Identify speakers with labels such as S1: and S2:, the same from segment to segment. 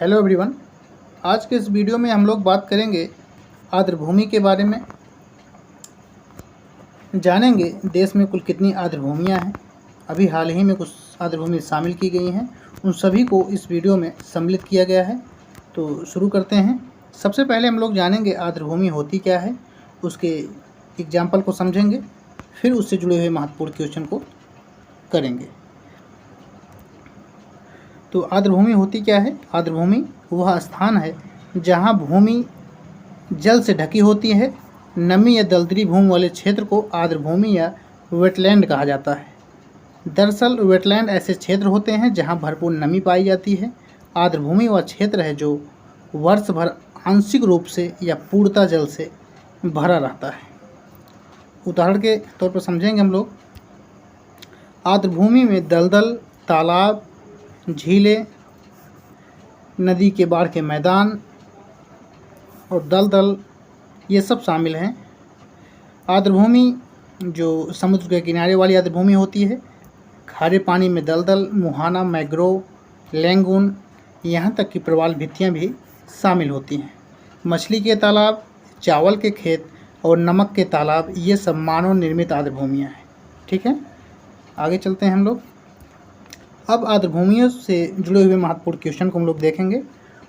S1: Hello everyone. आज के इस वीडियो में हम लोग बात करेंगे आर्द्रभूमि के बारे में। जानेंगे देश में कुल कितनी आर्द्रभूमियाँ हैं। अभी हाल ही में कुछ आर्द्रभूमि शामिल की गई हैं, उन सभी को इस वीडियो में सम्मिलित किया गया है। तो शुरू करते हैं। सबसे पहले हम लोग जानेंगे आर्द्रभूमि होती क्या है, उसके एग्जाम्पल को समझेंगे, फिर उससे जुड़े हुए महत्वपूर्ण क्वेश्चन को करेंगे। तो आर्द्रभूमि होती क्या है? आर्द्रभूमि वह स्थान है जहाँ भूमि जल से ढकी होती है। नमी या दलदली भूमि वाले क्षेत्र को आर्द्रभूमि या वेटलैंड कहा जाता है। दरअसल वेटलैंड ऐसे क्षेत्र होते हैं जहाँ भरपूर नमी पाई जाती है। आर्द्रभूमि वह क्षेत्र है जो वर्ष भर आंशिक रूप से या पूर्णतः जल से भरा रहता है। उदाहरण के तौर पर समझेंगे हम लोग। आर्द्रभूमि में दलदल, तालाब, झीलें, नदी के बाढ़ के मैदान और दलदल ये सब शामिल हैं। आर्द्रभूमि जो समुद्र के किनारे वाली आर्द्रभूमि होती है, खारे पानी में दलदल, मुहाना, मैंग्रोव, लैगून, यहाँ तक कि प्रवाल भित्तियाँ भी शामिल होती हैं। मछली के तालाब, चावल के खेत और नमक के तालाब ये सब मानव निर्मित आर्द्रभूमियाँ हैं। ठीक है, आगे चलते हैं हम लोग। अब आर्द्रभूमियों से जुड़े हुए महत्वपूर्ण क्वेश्चन को हम लोग देखेंगे।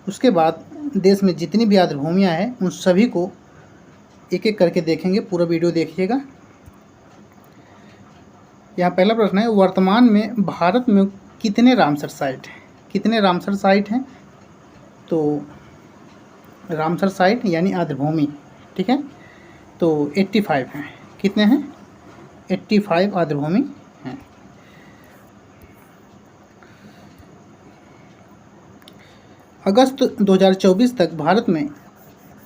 S1: उसके बाद देश में जितनी भी आर्द्रभूमियाँ हैं उन सभी को एक एक करके देखेंगे। पूरा वीडियो देखिएगा। यहाँ पहला प्रश्न है, वर्तमान में भारत में कितने रामसर साइट हैं? कितने रामसर साइट हैं? तो रामसर साइट यानी आर्द्रभूमि, ठीक है, तो 85 हैं। कितने हैं? 85 आर्द्रभूमि हैं। अगस्त 2024 तक भारत में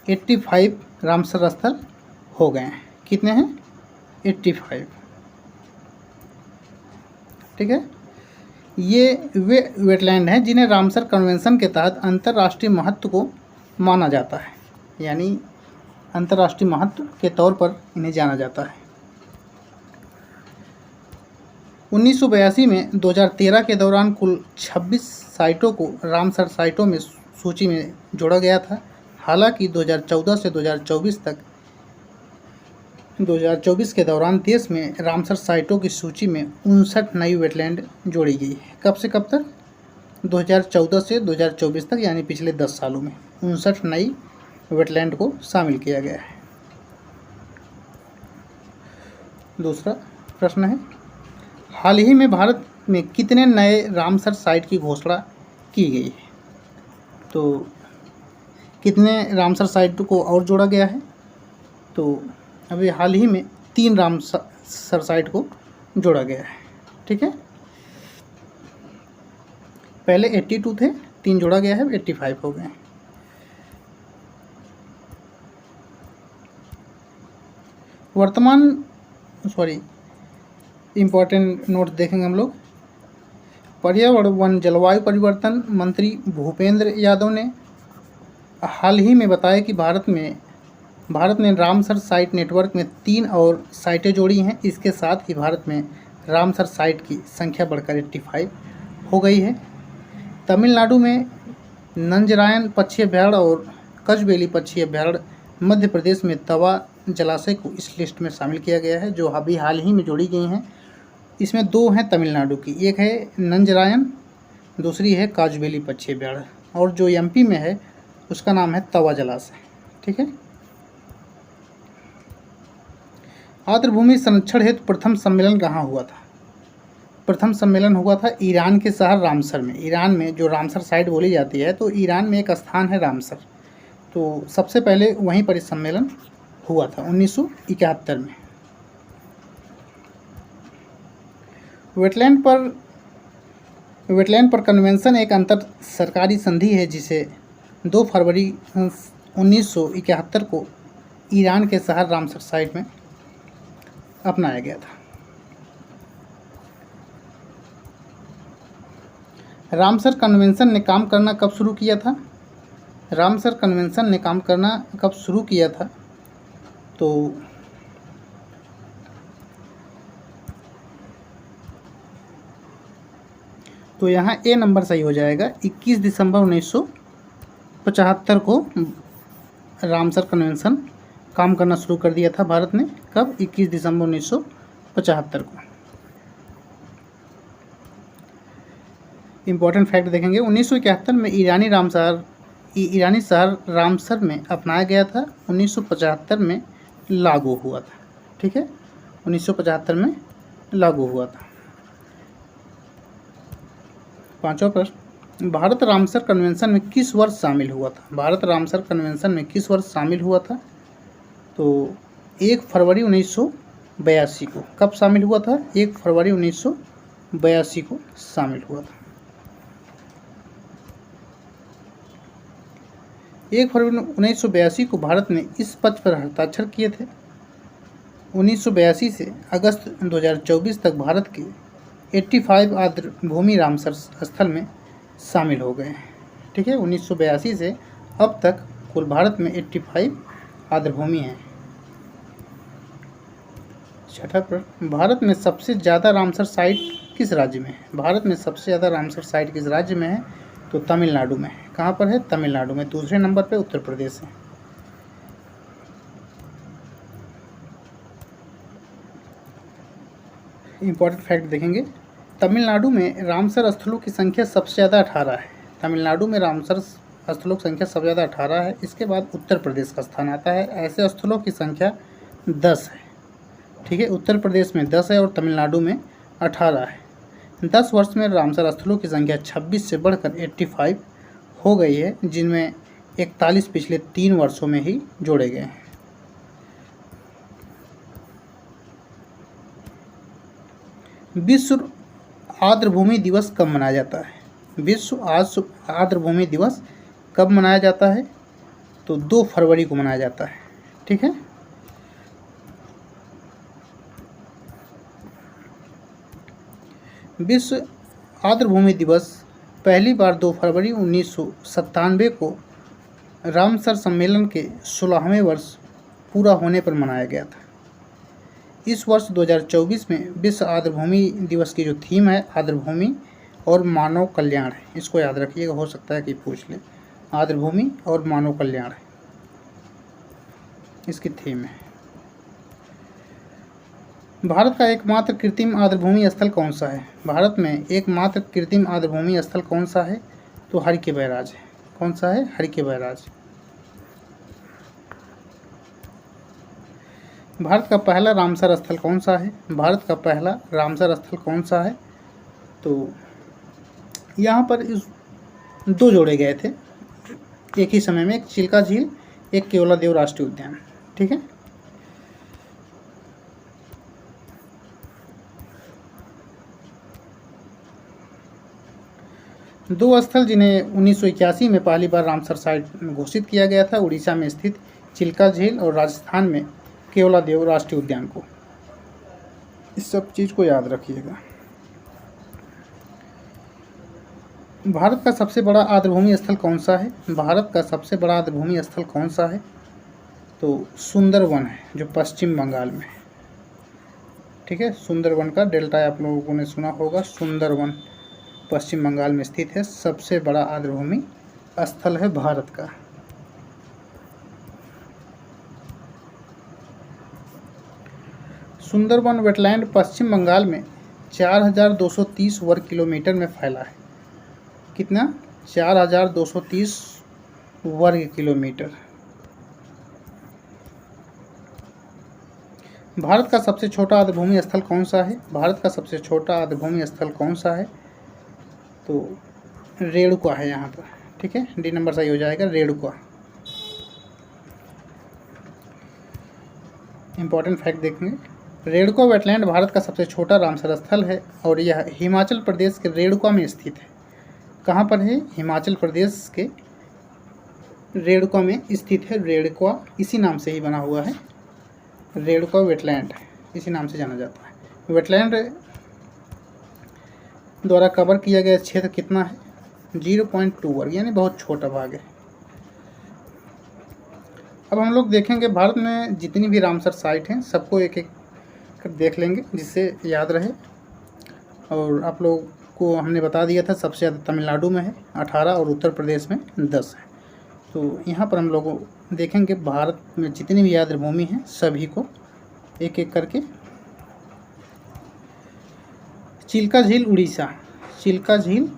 S1: 85 रामसर स्थल हो गए हैं। कितने हैं? 85। ठीक है, ये वे वेटलैंड हैं जिन्हें रामसर कन्वेंशन के तहत अंतर्राष्ट्रीय महत्व को माना जाता है, यानी अंतर्राष्ट्रीय महत्व के तौर पर इन्हें जाना जाता है। 1982 में 2013 के दौरान कुल 26 साइटों को रामसर साइटों में सूची में जोड़ा गया था। हालांकि 2014 से 2024 के दौरान देश में रामसर साइटों की सूची में 59 नई वेटलैंड जोड़ी गई है। कब से कब तक? 2014 से 2024 तक, यानी पिछले 10 सालों में 59 नई वेटलैंड को शामिल किया गया है। दूसरा प्रश्न है, हाल ही में भारत में कितने नए रामसर साइट की घोषणा की गई है? तो कितने रामसर साइट को और जोड़ा गया है? तो अभी हाल ही में 3 रामसर साइट को जोड़ा गया है। ठीक है, पहले 82 थे, 3 जोड़ा गया है, 85 हो गए। इम्पोर्टेंट नोट देखेंगे हम लोग। पर्यावरण वन जलवायु परिवर्तन मंत्री भूपेंद्र यादव ने हाल ही में बताया कि भारत ने रामसर साइट नेटवर्क में 3 और साइटें जोड़ी हैं। इसके साथ ही भारत में रामसर साइट की संख्या बढ़कर 85 हो गई है। तमिलनाडु में नंजरायन पक्षी अभयारण्य और कछबेली पक्षी अभयारण्य, मध्य प्रदेश में तवा जलाशय को इस लिस्ट में शामिल किया गया है, जो अभी हाल ही में जोड़ी गई हैं। इसमें 2 हैं तमिलनाडु की, एक है नंजरायन, दूसरी है काजबेली पक्षी अभयारण्य, और जो एमपी में है उसका नाम है तवा जलाशय। ठीक है, आर्द्रभूमि संरक्षण हेतु प्रथम सम्मेलन कहाँ हुआ था? प्रथम सम्मेलन हुआ था ईरान के शहर रामसर में। ईरान में जो रामसर साइट बोली जाती है, तो ईरान में एक स्थान है रामसर, तो सबसे पहले वहीं पर इस सम्मेलन हुआ था 1971 में। वेटलैंड पर कन्वेंशन एक अंतर सरकारी संधि है जिसे 2 फरवरी 1971 को ईरान के शहर रामसर साइट में अपनाया गया था। रामसर कन्वेंशन ने काम करना कब शुरू किया था? रामसर कन्वेंशन ने काम करना कब शुरू किया था? तो यहाँ ए नंबर सही हो जाएगा, 21 दिसंबर 1975 को रामसर कन्वेंशन काम करना शुरू कर दिया था भारत ने। कब? 21 दिसंबर 1975 को। इम्पोर्टेंट फैक्ट देखेंगे, 1971 में ईरानी शहर रामसर में अपनाया गया था, 1975 में लागू हुआ था। ठीक है, 1975 में लागू हुआ था। पांचवा प्रश्न, भारत रामसर कन्वेंशन में किस वर्ष शामिल हुआ था? भारत रामसर कन्वेंशन में किस वर्ष शामिल हुआ था? तो 1 फरवरी 1982 को। कब शामिल हुआ था? 1 फरवरी 1982 को शामिल हुआ था। 1 फरवरी 1982 को भारत ने इस पत्र पर हस्ताक्षर किए थे। 1982 से अगस्त 2024 तक भारत के 85 आर्द्रभूमि रामसर स्थल में शामिल हो गए हैं। ठीक है, 1982 से अब तक कुल भारत में 85 आर्द्रभूमि हैं। छठा प्रश्न, भारत में सबसे ज़्यादा रामसर साइट किस राज्य में है? भारत में सबसे ज़्यादा रामसर साइट किस राज्य में है? तो तमिलनाडु में है। कहाँ पर है? तमिलनाडु में। दूसरे नंबर पे उत्तर प्रदेश है। इम्पोर्टेंट फैक्ट देखेंगे, तमिलनाडु में रामसर स्थलों की संख्या सबसे ज़्यादा 18 है। तमिलनाडु में रामसर स्थलों की संख्या सबसे ज़्यादा 18 है। इसके बाद उत्तर प्रदेश का स्थान आता है। ऐसे स्थलों की संख्या 10 है। ठीक है, उत्तर प्रदेश में 10 है और तमिलनाडु में 18 है। 10 वर्ष में रामसर स्थलों की संख्या 26 से बढ़कर 85 हो गई है, जिनमें 41 पिछले 3 वर्षों में ही जोड़े गए हैं। विश्व आर्द्रभूमि दिवस कब मनाया जाता है? विश्व आर्द्रभूमि दिवस कब मनाया जाता है? तो 2 फरवरी को मनाया जाता है। ठीक है, विश्व आर्द्रभूमि दिवस पहली बार 2 फरवरी 1997 को रामसर सम्मेलन के 16वें वर्ष पूरा होने पर मनाया गया था। इस वर्ष 2024 में विश्व आर्द्रभूमि दिवस की जो थीम है आर्द्रभूमि और मानव कल्याण है। इसको याद रखिएगा, हो सकता है कि पूछ ले। आर्द्रभूमि और मानव कल्याण है इसकी थीम है। भारत का एकमात्र कृत्रिम आर्द्रभूमि स्थल कौन सा है? भारत में एकमात्र कृत्रिम आर्द्रभूमि स्थल कौन सा है? तो हरिके बैराज है। कौन सा है? हरिके बैराज। भारत का पहला रामसर स्थल कौन सा है? भारत का पहला रामसर स्थल कौन सा है? तो यहाँ पर 2 जोड़े गए थे एक ही समय में, एक चिल्का झील, एक केवलादेव राष्ट्रीय उद्यान। ठीक है, दो स्थल जिन्हें 1981 में पहली बार रामसर साइट घोषित किया गया था, उड़ीसा में स्थित चिल्का झील और राजस्थान में केवलादेव राष्ट्रीय उद्यान को। इस सब चीज़ को याद रखिएगा। भारत का सबसे बड़ा आर्द्रभूमि स्थल कौन सा है? भारत का सबसे बड़ा आर्द्रभूमि स्थल कौन सा है? तो सुंदरवन है, जो पश्चिम बंगाल में है। ठीक है, सुंदरवन का डेल्टा आप लोगों ने सुना होगा। सुंदरवन पश्चिम बंगाल में स्थित है, सबसे बड़ा आर्द्रभूमि स्थल है भारत का। सुंदरवन वेटलैंड पश्चिम बंगाल में 4230 वर्ग किलोमीटर में फैला है। कितना? 4230 वर्ग किलोमीटर। भारत का सबसे छोटा आर्द्रभूमि स्थल कौन सा है? भारत का सबसे छोटा आर्द्रभूमि स्थल कौन सा है? तो रेणुका है यहाँ पर। ठीक है, डी नंबर सही हो जाएगा, रेणुका। इंपॉर्टेंट फैक्ट देखेंगे, रेणुका वेटलैंड भारत का सबसे छोटा रामसर स्थल है और यह हिमाचल प्रदेश के रेणुका में स्थित है। कहाँ पर है? हिमाचल प्रदेश के रेणुका में स्थित है। रेणुका इसी नाम से ही बना हुआ है, रेणुका वेटलैंड इसी नाम से जाना जाता है। वेटलैंड द्वारा कवर किया गया क्षेत्र कितना है? 0.2 वर्ग, यानी बहुत छोटा भाग है। अब हम लोग देखेंगे भारत में जितनी भी रामसर साइट हैं सबको एक एक कर देख लेंगे, जिससे याद रहे। और आप लोग को हमने बता दिया था सबसे ज़्यादा तमिलनाडु में है 18 और उत्तर प्रदेश में 10 है। तो यहाँ पर हम लोग देखेंगे भारत में जितनी भी आर्द्रभूमि हैं सभी को एक एक करके। चिल्का झील उड़ीसा, चिल्का झील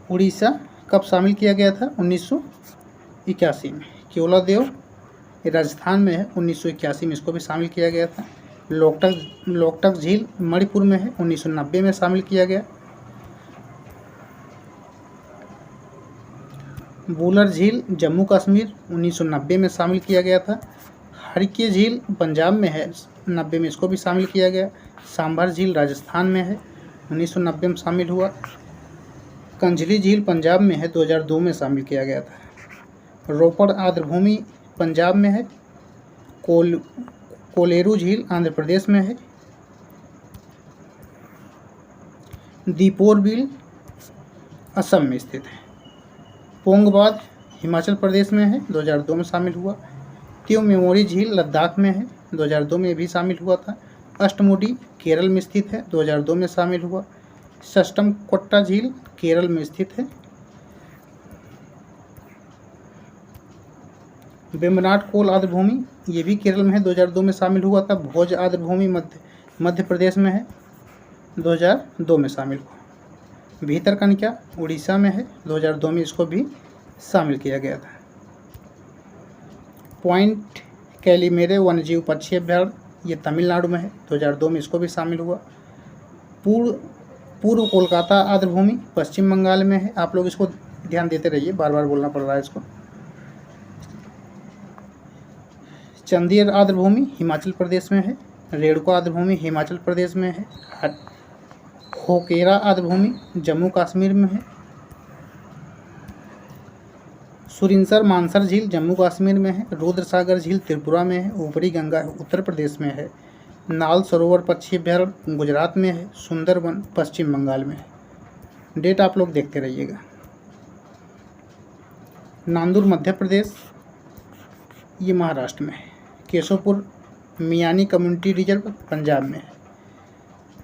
S1: उड़ीसा कब शामिल किया गया था? 1981 में। केवलादेव राजस्थान में है, 1981 में इसको भी शामिल किया गया था। लोकटक झील मणिपुर में है, 1990 में शामिल किया गया। बुलर झील जम्मू कश्मीर, 1990 में शामिल किया गया था। हरकी झील पंजाब में है, 90 में इसको भी शामिल किया गया। सांभर झील राजस्थान में है, 1990 में शामिल हुआ। कंजली झील पंजाब में है, 2002 में शामिल किया गया था। रोपड़ आर्द्रभूमि पंजाब में है। कोलेरू झील आंध्र प्रदेश में है। दीपोर बिल असम में स्थित है। पोंगबाद हिमाचल प्रदेश में है, 2002 में शामिल हुआ। त्यो मेमोरी झील लद्दाख में है, 2002 में भी शामिल हुआ था। अष्टमुडी केरल में स्थित है, 2002 में शामिल हुआ। सस्टम कोट्टा झील केरल में स्थित है। वेम्बनाड कोल आर्द्रभूमि ये भी केरल में है, 2002 में शामिल हुआ था। भोज आर्द्रभूमि मध्य प्रदेश में है, 2002 में शामिल हुआ। भीतरकनिका उड़ीसा में है, 2002 में इसको भी शामिल किया गया था। पॉइंट कैलीमेरे वन्यजीव पक्षी अभ्यारण्य ये तमिलनाडु में है, 2002 में इसको भी शामिल हुआ। पूर्व कोलकाता आर्द्रभूमि पश्चिम बंगाल में है। आप लोग इसको ध्यान देते रहिए, बार बार बोलना पड़ रहा है इसको। चंदेर आर्द्रभूमि हिमाचल प्रदेश में है। रेणुका आर्द्रभूमि हिमाचल प्रदेश में है। होकेरा आर्द्रभूमि जम्मू कश्मीर में है। सुरिनसर मानसर झील जम्मू कश्मीर में है। रुद्रसागर झील त्रिपुरा में है। ऊपरी गंगा उत्तर प्रदेश में है। नाल सरोवर पक्षी अभ्यारण्य गुजरात में है। सुंदरवन पश्चिम बंगाल में है। डेट आप लोग देखते रहिएगा। नांदूर मध्य प्रदेश ये महाराष्ट्र में है। केशवपुर मियानी कम्युनिटी रिजर्व पंजाब में है।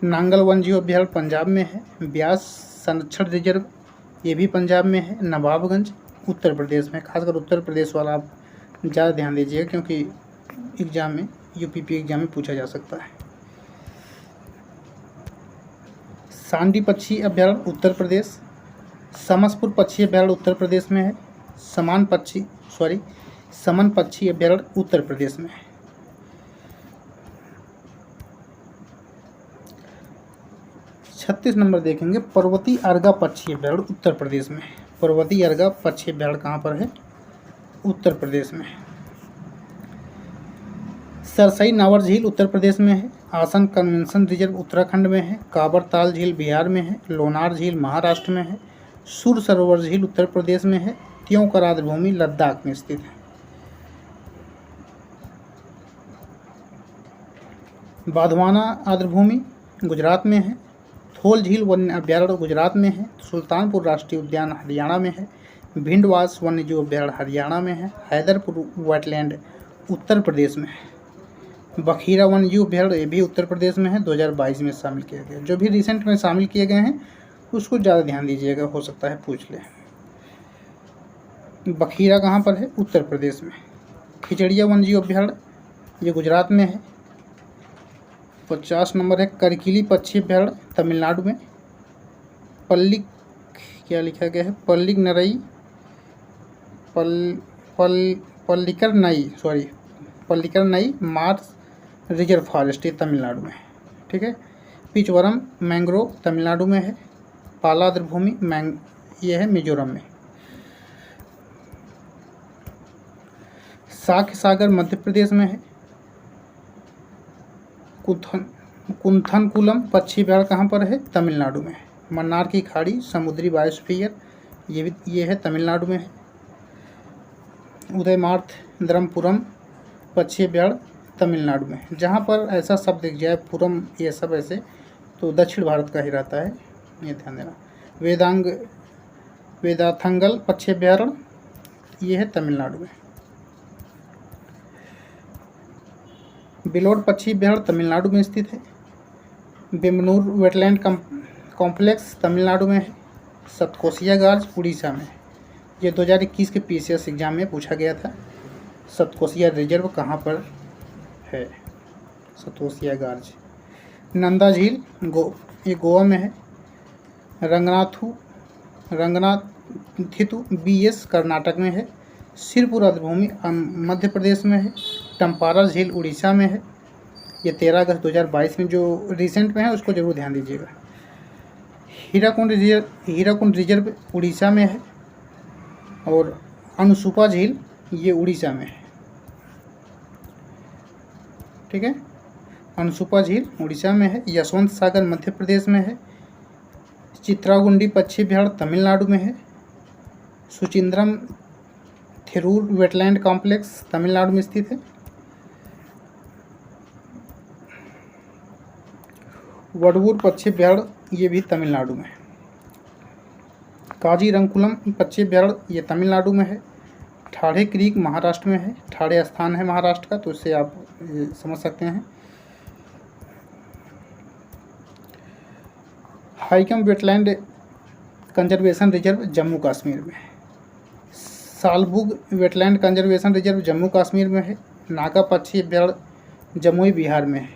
S1: नांगल वन्यजीव अभ्यारण्य पंजाब में है। ब्यास संरक्षण रिजर्व ये भी पंजाब में है। नवाबगंज उत्तर प्रदेश में। खासकर उत्तर प्रदेश वाला आप ज़्यादा ध्यान दीजिएगा क्योंकि एग्जाम में यूपीपी एग्जाम में पूछा जा सकता है। सांडी पक्षी अभ्यारण्य उत्तर प्रदेश। समसपुर पक्षी अभ्यारण्य उत्तर प्रदेश में है। समन पक्षी अभ्यारण्य उत्तर प्रदेश में है। 36 नंबर देखेंगे, पर्वतीय अर्गा पक्षी अभ्यारण्य उत्तर प्रदेश में है। पर्वतीय अर्गा पक्षी अभ्यारण्य कहाँ पर है? उत्तर प्रदेश में है। सरसई नावर झील उत्तर प्रदेश में है। आसन कन्वेंशन रिजर्व उत्तराखंड में है। काबर ताल झील बिहार में है। लोनार झील महाराष्ट्र में है। सुर सरोवर झील उत्तर प्रदेश में है। त्योंकर आर्द्रभूमि लद्दाख में स्थित है। बाधवाना आर्द्रभूमि गुजरात में है। थोल झील वन्य अभ्यारण्य गुजरात में है। सुल्तानपुर राष्ट्रीय उद्यान हरियाणा में है। भिंडवास वन्यजीव अभ्यारण्य हरियाणा में है। हैदरपुर वेटलैंड उत्तर प्रदेश में है। बखीरा वन्यजीव अभ्यारण्य ये भी उत्तर प्रदेश में है, 2022 में शामिल किया गया। जो भी रिसेंट में शामिल किए गए हैं उसको ज़्यादा ध्यान दीजिएगा, हो सकता है पूछ ले। बखीरा कहाँ पर है? उत्तर प्रदेश में। खिचड़िया वन्यजीव अभ्यारण्य ये गुजरात में है। 50 नंबर है करकिली पक्षी अभ्यारण्य तमिलनाडु में। पल्लिकर नई मार्स रिजर्व फॉरेस्ट ये तमिलनाडु में है। ठीक है। पिचवरम मैंग्रोव तमिलनाडु में है। पाला आर्द्रभूमि ये है मिजोरम में। साक्य सागर मध्य प्रदेश में है। कुंथनकुलम पक्षी अभ्यारण्य कहाँ पर है? तमिलनाडु में है। मन्नार की खाड़ी समुद्री बायोस्फीयर ये है तमिलनाडु में है। उदयमार्तंद्रपुरम पक्षी अभ्यारण्य तमिलनाडु में है। जहाँ पर ऐसा शब्द दिख जाए पुरम ये सब ऐसे तो दक्षिण भारत का ही रहता है, ये ध्यान देना। वेदाथंगल पक्षी अभ्यारण्य ये है तमिलनाडु में। बिलोड पक्षी अभ्यारण्य तमिलनाडु में स्थित है। बेमनूर वेटलैंड कॉम्प्लेक्स तमिलनाडु में है। सतकोसिया गार्ज उड़ीसा में है। ये 2021 के PCS एग्ज़ाम में पूछा गया था। सतकोसिया रिजर्व कहाँ पर है? सतकोसिया गार्ज। नंदा झील ये गोवा में है। रंगनाथितु BS कर्नाटक में है। सिरपुर आर्द्रभूमि मध्य प्रदेश में है। टम्पारा झील उड़ीसा में है। ये 13 अगस्त 2022 में जो रिसेंट में है उसको जरूर ध्यान दीजिएगा। हीराकुंड रिजर्व उड़ीसा में है और अनसुपा झील ये उड़ीसा में है। ठीक है, अनसुपा झील उड़ीसा में है। यशवंत सागर मध्य प्रदेश में है। चित्रागुंडी पश्चिम बिहार तमिलनाडु में है। सुचिंद्रम थिरूर वेटलैंड कॉम्प्लेक्स तमिलनाडु में स्थित है। वडवूर पश्चिम बिहार ये भी तमिलनाडु में है। काजीरंगकुलम पश्चिम बिहार ये तमिलनाडु में है। ठाड़े क्रीक महाराष्ट्र में है। ठाड़े स्थान है महाराष्ट्र का, तो इससे आप समझ सकते हैं। Hygam wetland conservation reserve Jammu Kashmir में है। Shallabugh wetland conservation reserve Jammu Kashmir में है। नागा पश्चिम बिहार जमुई बिहार में है।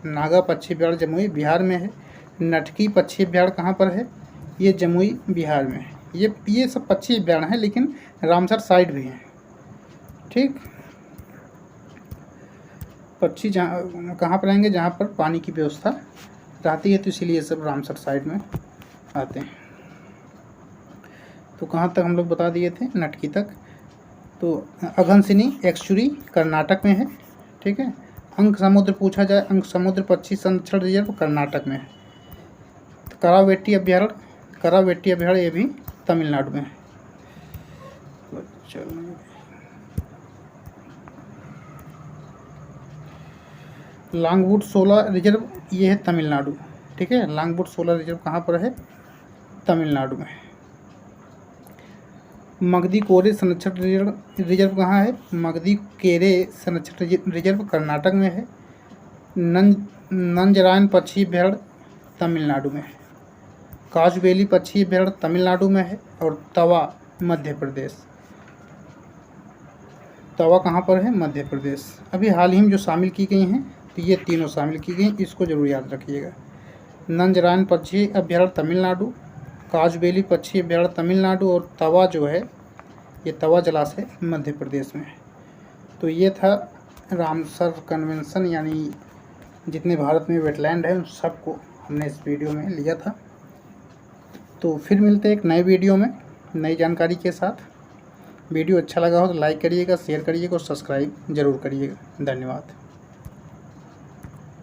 S1: नागा पश्चिम बिहार जमुई बिहार में है। नटकी पश्चिम बिहार कहाँ पर है? ये जमुई बिहार में है। ये सब पश्चिम बिहार हैं, लेकिन रामसर साइड भी हैं। ठीक, पक्षी जहाँ कहाँ पर आएंगे? जहाँ पर पानी की व्यवस्था रहती है, तो इसीलिए सब रामसर साइड में आते हैं। तो कहाँ तक हम लोग बता दिए थे? नटकी तक। तो अगहनसिनी एक्चुरी कर्नाटक में है। ठीक है, अंक समुद्र पूछा जाए, अंक समुद्र पक्षी संरक्षण रिजर्व कर्नाटक में है। तो करावेट्टी अभयारण्य ये भी तमिलनाडु में है। लांगवुड 16 रिजर्व ये है तमिलनाडु। ठीक है, लांगवुड 16 रिजर्व कहाँ पर है? तमिलनाडु में है। मगधी कोरे संरक्षण रिजर्व कहाँ है? मगधी केरे संरक्षण रिजर्व कर्नाटक में है। नंजरायन पक्षी अभयारण्य तमिलनाडु में है। काजवेली पक्षी अभयारण्य तमिलनाडु में है। और तवा मध्य प्रदेश। तवा कहाँ पर है? मध्य प्रदेश। अभी हाल ही में जो शामिल की गई हैं, तो ये तीनों शामिल की गई, इसको जरूर याद रखिएगा। नंजरायन पक्षी अभयारण्य तमिलनाडु, काजवेली पक्षी अभयारण्य तमिलनाडु और तवा जो है ये तवा जलाशय मध्य प्रदेश में है। तो ये था रामसर कन्वेंशन, यानी जितने भारत में वेटलैंड है उन सबको हमने इस वीडियो में लिया था। तो फिर मिलते हैं एक नए वीडियो में नई जानकारी के साथ। वीडियो अच्छा लगा हो तो लाइक करिएगा, शेयर करिएगा और सब्सक्राइब जरूर करिएगा। धन्यवाद।